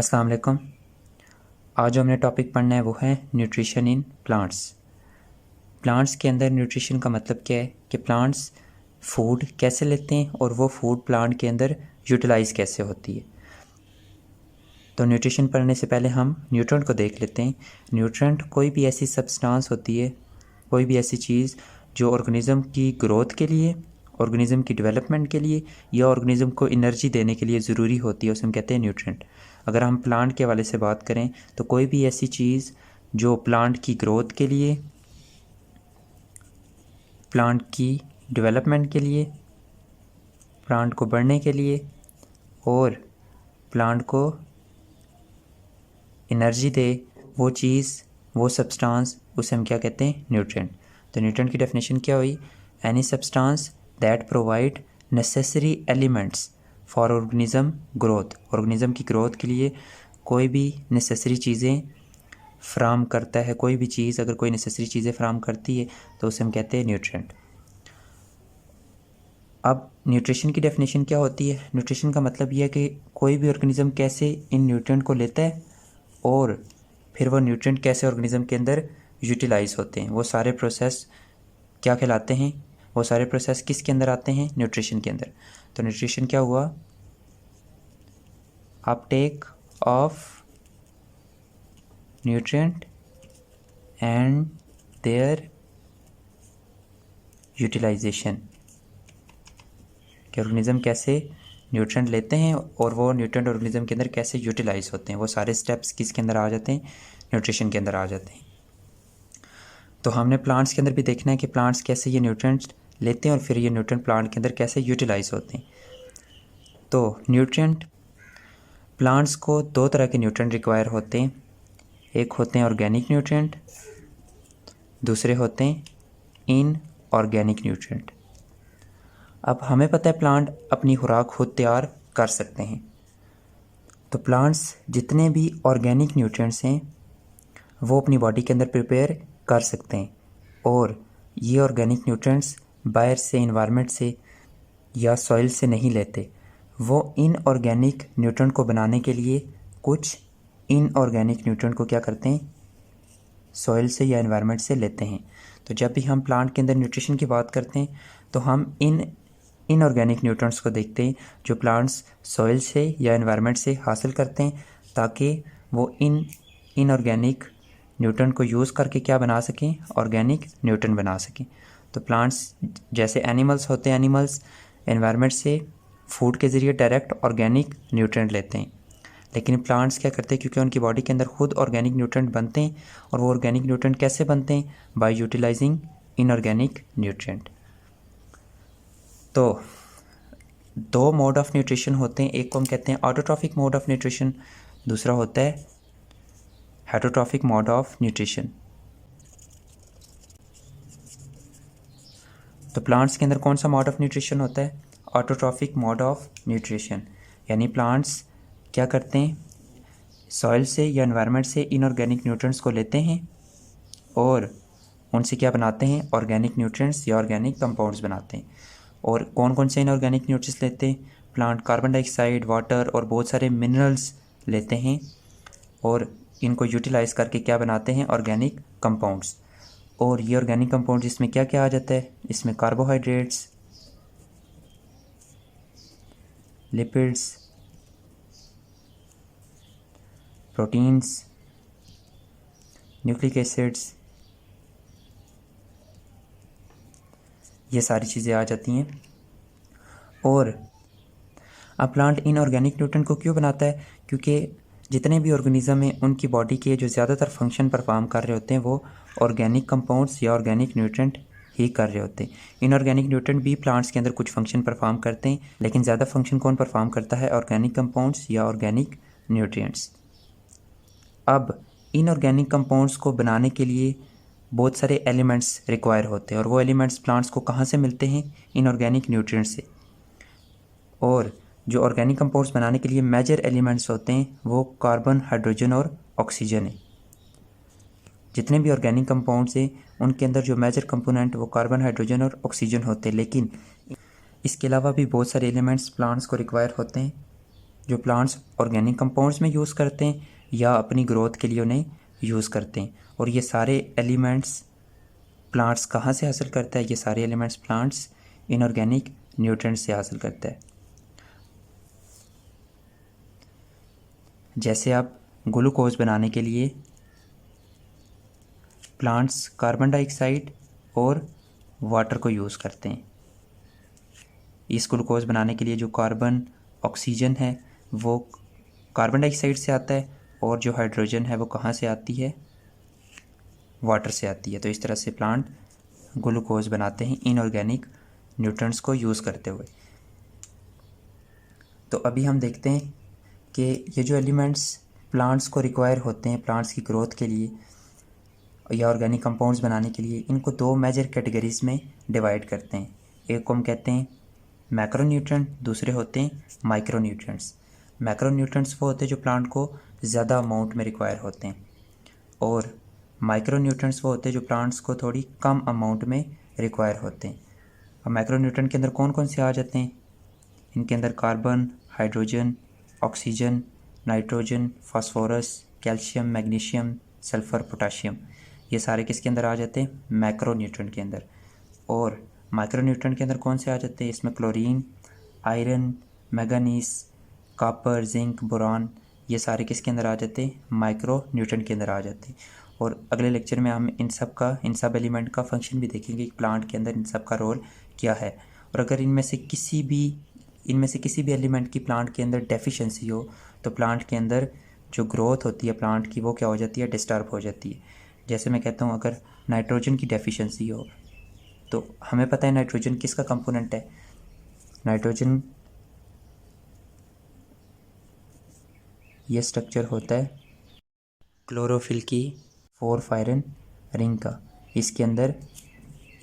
अस्सलाम वालेकुम। आज जो हमने टॉपिक पढ़ना है वो है न्यूट्रिशन इन प्लांट्स। प्लांट्स के अंदर न्यूट्रिशन का मतलब क्या है कि प्लांट्स फूड कैसे लेते हैं और वो फूड प्लांट के अंदर यूटिलाइज कैसे होती है। तो न्यूट्रिशन पढ़ने से पहले हम न्यूट्रेंट को देख लेते हैं। न्यूट्रेंट कोई भी ऐसी सब्सटेंस होती है, कोई भी ऐसी चीज़ जो ऑर्गेनिज़म की ग्रोथ के लिए, ऑर्गेनिज़म की डेवलपमेंट के लिए या ऑर्गेनिज़म को एनर्जी देने के लिए ज़रूरी होती है, उसे हम कहते हैं न्यूट्रेंट। अगर हम प्लांट के हवाले से बात करें तो कोई भी ऐसी चीज़ जो प्लांट की ग्रोथ के लिए, प्लांट की डेवलपमेंट के लिए, प्लांट को बढ़ने के लिए और प्लांट को एनर्जी दे, वो चीज़, वो सब्सटेंस, उसे हम क्या कहते हैं? न्यूट्रेंट। तो न्यूट्रेंट की डेफिनेशन क्या हुई? Any substance that provide necessary elements for organism growth. Organism की ग्रोथ के लिए कोई भी नेसेसरी चीज़ें फ्राहम करता है, कोई भी चीज़ अगर कोई नेसेसरी चीज़ें फ्राहम करती है तो उसे हम कहते हैं न्यूट्रेंट। अब न्यूट्रिशन की डेफिनेशन क्या होती है? न्यूट्रिशन का मतलब यह है कि कोई भी ऑर्गेनिज्म कैसे इन न्यूट्रेंट को लेता है और फिर वो न्यूट्रिएंट कैसे ऑर्गेनिज्म के अंदर यूटिलाइज होते हैं। वो सारे प्रोसेस क्या कहलाते हैं? वो सारे प्रोसेस किसके अंदर आते हैं? न्यूट्रिशन के अंदर। तो न्यूट्रिशन क्या हुआ? Uptake of nutrient and their utilisation. कि ऑर्गेनिज्म कैसे न्यूट्रिएंट लेते हैं और वो न्यूट्रिएंट ऑर्गेनिज्म के अंदर कैसे यूटिलाइज होते हैं। वो सारे स्टेप्स किसके अंदर आ जाते हैं? न्यूट्रिशन के अंदर आ जाते हैं। तो हमने प्लांट्स के अंदर भी देखना है कि प्लांट्स कैसे ये न्यूट्रिएंट्स लेते हैं और फिर ये न्यूट्रिएंट प्लांट के अंदर कैसे यूटिलाइज होते हैं। तो न्यूट्रिएंट, प्लांट्स को दो तरह के न्यूट्रिएंट रिक्वायर होते हैं। एक होते हैं ऑर्गेनिक न्यूट्रिएंट, दूसरे होते हैं इनऑर्गेनिक न्यूट्रिएंट। अब हमें पता है प्लांट अपनी खुराक खुद तैयार कर सकते हैं। तो प्लांट्स जितने भी ऑर्गेनिक न्यूट्रिएंट्स हैं वो अपनी बॉडी के अंदर प्रिपेयर कर सकते हैं और ये ऑर्गेनिक न्यूट्रिएंट्स बाहर से, इन्वायरमेंट से या सॉइल से नहीं लेते। वो इनऑर्गेनिक न्यूट्रिएंट को बनाने के लिए कुछ इनऑर्गेनिक न्यूट्रिएंट को क्या करते हैं? सॉइल से या इन्वायरमेंट से लेते हैं। तो जब भी हम प्लांट के अंदर न्यूट्रिशन की बात करते हैं तो हम इनऑर्गेनिक न्यूट्रिएंट्स को देखते हैं जो प्लांट्स सॉइल से या इन्वायरमेंट से हासिल करते हैं, ताकि वो इनऑर्गेनिक न्यूट्रिएंट को यूज़ करके क्या बना सकें? ऑर्गेनिक न्यूट्रिएंट बना सकें। तो प्लांट्स जैसे एनिमल्स होते हैं, एनिमल्स एनवायरनमेंट से फूड के ज़रिए डायरेक्ट ऑर्गेनिक न्यूट्रिएंट लेते हैं, लेकिन प्लांट्स क्या करते हैं? क्योंकि उनकी बॉडी के अंदर खुद ऑर्गेनिक न्यूट्रिएंट बनते हैं और वो ऑर्गेनिक न्यूट्रिएंट कैसे बनते हैं? By utilising inorganic nutrient. तो दो मोड ऑफ न्यूट्रिशन होते हैं, एक को हम कहते हैं ऑटोट्रॉफिक मोड ऑफ न्यूट्रिशन, दूसरा होता है हेटरोट्रॉफिक मोड ऑफ न्यूट्रिशन। तो प्लांट्स के अंदर कौन सा मोड ऑफ न्यूट्रिशन होता है? Autotrophic mode of nutrition. यानी प्लांट्स क्या करते हैं? सॉइल से या एनवायरनमेंट से इनऑर्गेनिक न्यूट्रिएंट्स को लेते हैं और उनसे क्या बनाते हैं? ऑर्गेनिक न्यूट्रिएंट्स या ऑर्गेनिक कंपाउंड्स बनाते हैं। और कौन कौन से इनऑर्गेनिक न्यूट्रिएंट्स लेते हैं? प्लांट कार्बन डाइऑक्साइड, वाटर और बहुत सारे मिनरल्स लेते हैं और इनको यूटिलाइज करके क्या बनाते हैं? Organic compounds. और ये ऑर्गेनिक कंपाउंड इसमें क्या क्या आ जाता है? इसमें carbohydrates, lipids, proteins, nucleic acids, ये सारी चीज़ें आ जाती हैं। और अब प्लांट इनऑर्गेनिक न्यूट्रिएंट को क्यों बनाता है? क्योंकि जितने भी ऑर्गेनिज्म हैं उनकी बॉडी के जो ज़्यादातर फंक्शन परफॉर्म कर रहे होते हैं वो ऑर्गेनिक कंपाउंड्स या ऑर्गेनिक न्यूट्रिएंट ही कर रहे होते हैं। इनऑर्गेनिक न्यूट्रिएंट भी प्लांट्स के अंदर कुछ फंक्शन परफॉर्म करते हैं, लेकिन ज़्यादा फंक्शन कौन परफॉर्म करता है? ऑर्गेनिक कंपाउंड्स या ऑर्गेनिक न्यूट्रिएंट्स। अब इनऑर्गेनिक कंपाउंड्स को बनाने के लिए बहुत सारे एलिमेंट्स रिक्वायर होते हैं और वो एलिमेंट्स प्लांट्स को कहाँ से मिलते हैं? इनऑर्गेनिक न्यूट्रिएंट से। और जो ऑर्गेनिक कंपाउंड्स बनाने के लिए मेजर एलिमेंट्स होते हैं वो कार्बन, हाइड्रोजन और ऑक्सीजन है। जितने भी ऑर्गेनिक कंपाउंड्स हैं उनके अंदर जो मेजर कंपोनेंट वो कार्बन, हाइड्रोजन और ऑक्सीजन होते हैं, लेकिन इसके अलावा भी बहुत सारे एलिमेंट्स प्लांट्स को रिक्वायर होते हैं जो प्लांट्स ऑर्गेनिक कंपाउंड्स में यूज़ करते हैं या अपनी ग्रोथ के लिए उन्हें यूज़ करते हैं। और ये सारे एलिमेंट्स प्लांट्स कहाँ से हासिल करता है? ये सारे एलिमेंट्स प्लांट्स इनऑर्गेनिक न्यूट्रिएंट्स से हासिल करता है। जैसे आप ग्लूकोज बनाने के लिए प्लांट्स कार्बन डाइऑक्साइड और वाटर को यूज़ करते हैं। इस ग्लूकोज बनाने के लिए जो कार्बन ऑक्सीजन है वो कार्बन डाइऑक्साइड से आता है और जो हाइड्रोजन है वो कहाँ से आती है? वाटर से आती है। तो इस तरह से प्लांट ग्लूकोज बनाते हैं इनऑर्गेनिक न्यूट्रिएंट्स को यूज़ करते हुए। तो अभी हम देखते हैं कि ये जो एलिमेंट्स प्लांट्स को रिक्वायर होते हैं प्लांट्स की ग्रोथ के लिए या ऑर्गेनिक कंपाउंड्स बनाने के लिए, इनको दो मेजर कैटेगरीज़ में डिवाइड करते हैं। एक को हम कहते हैं मैक्रोन्यूट्रिएंट, दूसरे होते हैं माइक्रोन्यूट्रिएंट्स। मैक्रोन्यूट्रिएंट्स वो होते हैं जो प्लांट को ज़्यादा अमाउंट में रिक्वायर होते हैं और माइक्रोन्यूट्रिएंट्स वो होते हैं जो प्लांट्स को थोड़ी कम अमाउंट में रिक्वायर होते हैं। अब मैक्रोन्यूट्रिएंट के अंदर कौन कौन से आ जाते हैं? इनके अंदर carbon, hydrogen, oxygen, nitrogen, phosphorus, calcium, magnesium, sulphur, potassium, ये सारे किसके अंदर आ जाते हैं? मैक्रोन्यूट्रिएंट के अंदर। और माइक्रोन्यूट्रिएंट के अंदर कौन से आ जाते हैं? इसमें chlorine, iron, manganese, copper, zinc, boron, ये सारे किसके अंदर आ जाते हैं? माइक्रोन्यूट्रिएंट के अंदर आ जाते हैं। और अगले लेक्चर में हम इन सब एलिमेंट का फंक्शन भी देखेंगे कि प्लांट के अंदर इन सब का रोल क्या है। और अगर इनमें से किसी भी एलिमेंट की प्लांट के अंदर डेफिशिएंसी हो तो प्लांट के अंदर जो ग्रोथ होती है प्लांट की वो क्या हो जाती है? डिस्टर्ब हो जाती है। जैसे मैं कहता हूँ अगर नाइट्रोजन की डेफिशिएंसी हो तो हमें पता है नाइट्रोजन किसका कंपोनेंट है? नाइट्रोजन ये स्ट्रक्चर होता है क्लोरोफिल की 4 रिंग का। इसके अंदर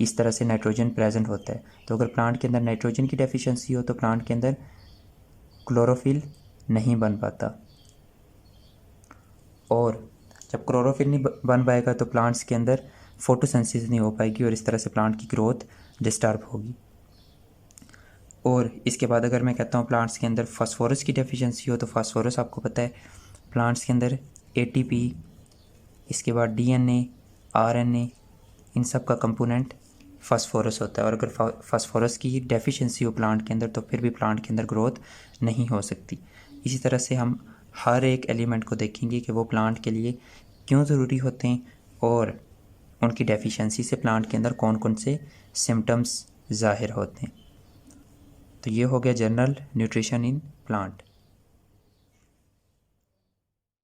इस तरह से नाइट्रोजन प्रेजेंट होता है। तो अगर प्लांट के अंदर नाइट्रोजन की डेफिशिएंसी हो तो प्लांट के अंदर क्लोरोफिल नहीं बन पाता और जब क्लोरोफिल नहीं बन पाएगा तो प्लांट्स के अंदर फोटोसिंथेसिस नहीं हो पाएगी और इस तरह से प्लांट की ग्रोथ डिस्टर्ब होगी। और इसके बाद अगर मैं कहता हूँ प्लांट्स के अंदर फास्फोरस की डेफिशिएंसी हो तो फास्फोरस आपको पता है प्लांट्स के अंदर ATP, इसके बाद DNA, RNA, इन सब का कंपोनेंट फास्फोरस होता है। और अगर फास्फोरस की डेफिशिएंसी हो प्लांट के अंदर तो फिर भी प्लांट के अंदर ग्रोथ नहीं हो सकती। इसी तरह से हम हर एक एलिमेंट को देखेंगे कि वो प्लांट के लिए क्यों ज़रूरी होते हैं और उनकी डेफिशिएंसी से प्लांट के अंदर कौन कौन से सिम्टम्स ज़ाहिर होते हैं। तो ये हो गया जनरल न्यूट्रिशन इन प्लांट।